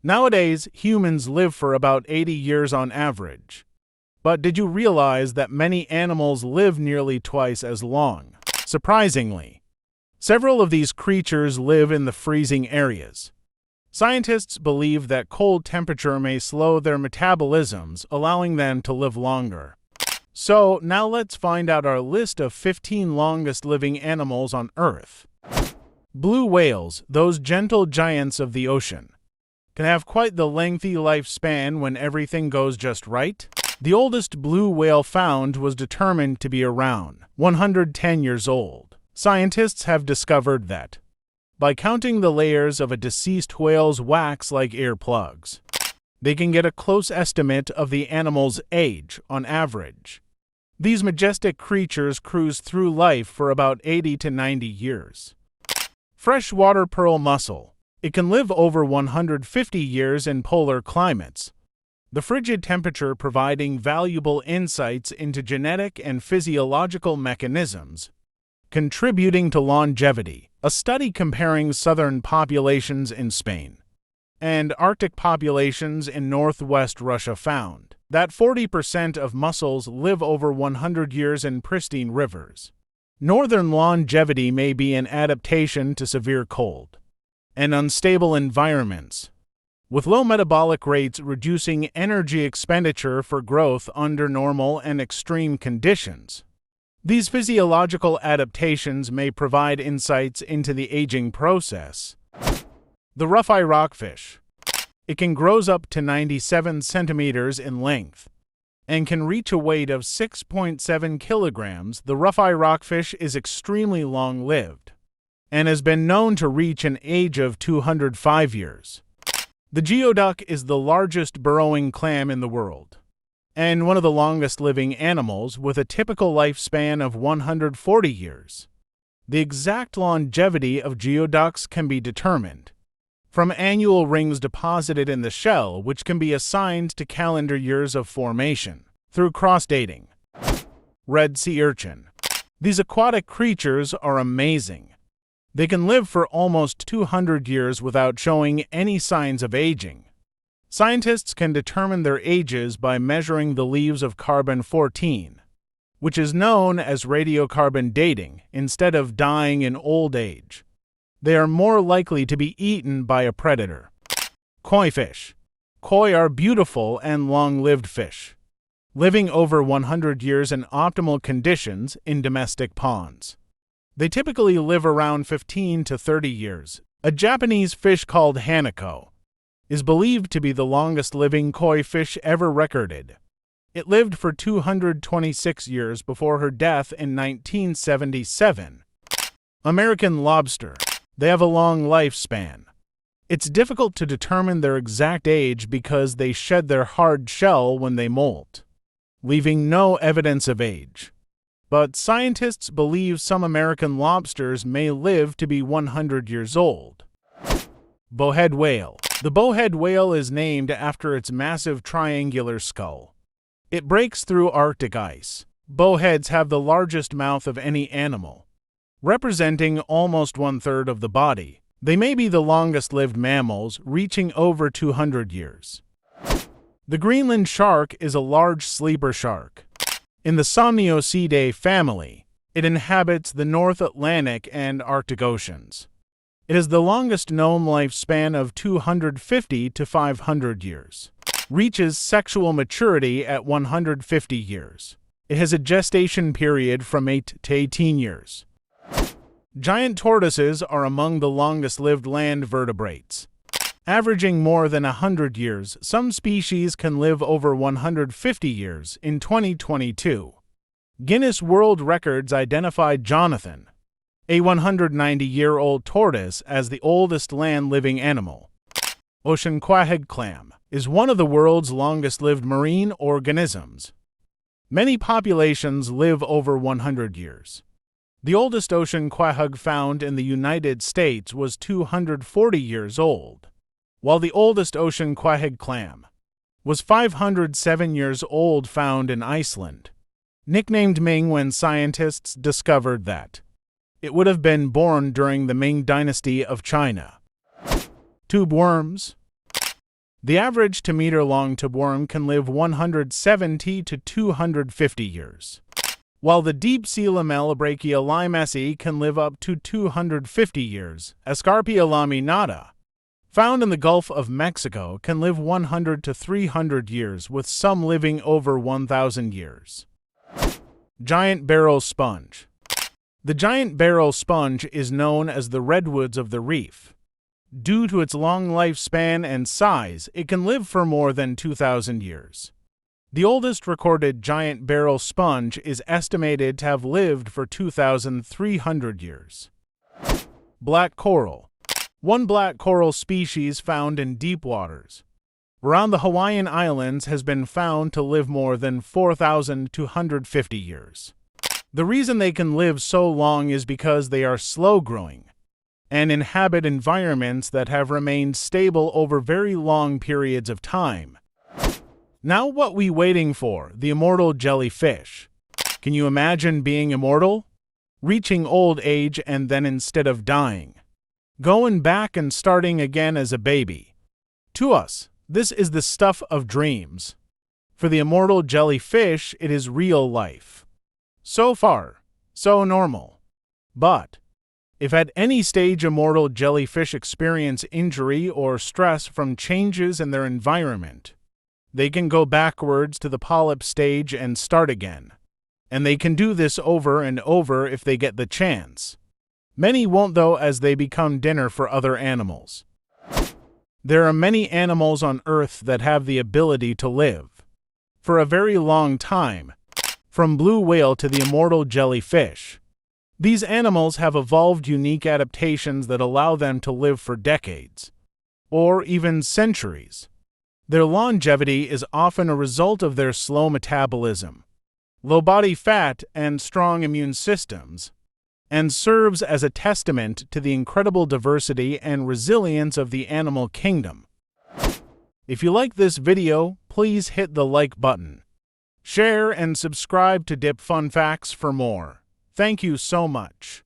Nowadays, humans live for about 80 years on average. But did you realize that many animals live nearly twice as long? Surprisingly, several of these creatures live in the freezing areas. Scientists believe that cold temperature may slow their metabolisms, allowing them to live longer. So, now let's find out our list of 15 longest living animals on Earth. Blue whales, those gentle giants of the ocean, can have quite the lengthy lifespan when everything goes just right. The oldest blue whale found was determined to be around 110 years old. Scientists have discovered that by counting the layers of a deceased whale's wax-like earplugs, they can get a close estimate of the animal's age on average. These majestic creatures cruise through life for about 80 to 90 years. Freshwater pearl mussel. It can live over 150 years in polar climates, the frigid temperature providing valuable insights into genetic and physiological mechanisms contributing to longevity. A study comparing southern populations in Spain and Arctic populations in northwest Russia found that 40% of mussels live over 100 years in pristine rivers. Northern longevity may be an adaptation to severe cold and unstable environments, with low metabolic rates reducing energy expenditure for growth under normal and extreme conditions. These physiological adaptations may provide insights into the aging process. The rough-eye rockfish. It can grow up to 97 centimeters in length and can reach a weight of 6.7 kilograms. The rough-eye rockfish is extremely long-lived and has been known to reach an age of 205 years. The geoduck is the largest burrowing clam in the world and one of the longest living animals, with a typical lifespan of 140 years. The exact longevity of geoducks can be determined from annual rings deposited in the shell, which can be assigned to calendar years of formation through cross-dating. Red sea urchin. These aquatic creatures are amazing. They can live for almost 200 years without showing any signs of aging. Scientists can determine their ages by measuring the leaves of carbon-14, which is known as radiocarbon dating, instead of dying in old age. They are more likely to be eaten by a predator. Koi fish. Koi are beautiful and long-lived fish, living over 100 years in optimal conditions in domestic ponds. They typically live around 15 to 30 years. A Japanese fish called hanako is believed to be the longest living koi fish ever recorded. It lived for 226 years before her death in 1977. American lobster. They have a long lifespan. It's difficult to determine their exact age because they shed their hard shell when they molt, leaving no evidence of age. But scientists believe some American lobsters may live to be 100 years old. Bowhead whale. The bowhead whale is named after its massive triangular skull. It breaks through Arctic ice. Bowheads have the largest mouth of any animal, representing almost one-third of the body. They may be the longest-lived mammals, reaching over 200 years. The Greenland shark is a large sleeper shark. In the Somniosidae family, it inhabits the North Atlantic and Arctic oceans. It has the longest known lifespan of 250 to 500 years. Reaches sexual maturity at 150 years. It has a gestation period from 8 to 18 years. Giant tortoises are among the longest-lived land vertebrates. Averaging more than 100 years, some species can live over 150 years. In 2022, Guinness World Records identified Jonathan, a 190-year-old tortoise, as the oldest land-living animal. Ocean quahog clam is one of the world's longest-lived marine organisms. Many populations live over 100 years. The oldest ocean quahog found in the United States was 240 years old, while the oldest ocean quahog clam was 507 years old, found in Iceland. Nicknamed Ming when scientists discovered that it would have been born during the Ming Dynasty of China. Tube worms. The average 2-meter-long tubworm can live 170 to 250 years, while the deep-sea lamellobrachia limesi can live up to 250 years. Escarpia laminata, found in the Gulf of Mexico, can live 100 to 300 years, with some living over 1,000 years. Giant barrel sponge. The giant barrel sponge is known as the redwoods of the reef. Due to its long lifespan and size, it can live for more than 2,000 years. The oldest recorded giant barrel sponge is estimated to have lived for 2,300 years. Black coral. One black coral species found in deep waters around the Hawaiian Islands has been found to live more than 4,250 years. The reason they can live so long is because they are slow-growing and inhabit environments that have remained stable over very long periods of time. Now what we waiting for? The immortal jellyfish. Can you imagine being immortal? Reaching old age and then instead of dying, going back and starting again as a baby. To us, this is the stuff of dreams. For the immortal jellyfish, it is real life. So far, so normal. But if at any stage immortal jellyfish experience injury or stress from changes in their environment, they can go backwards to the polyp stage and start again. And they can do this over and over if they get the chance. Many won't though, as they become dinner for other animals. There are many animals on Earth that have the ability to live for a very long time, from blue whale to the immortal jellyfish. These animals have evolved unique adaptations that allow them to live for decades, or even centuries. Their longevity is often a result of their slow metabolism, low body fat, and strong immune systems, and serves as a testament to the incredible diversity and resilience of the animal kingdom. If you like this video, please hit the like button, share, and subscribe to DPFunFacts for more. Thank you so much.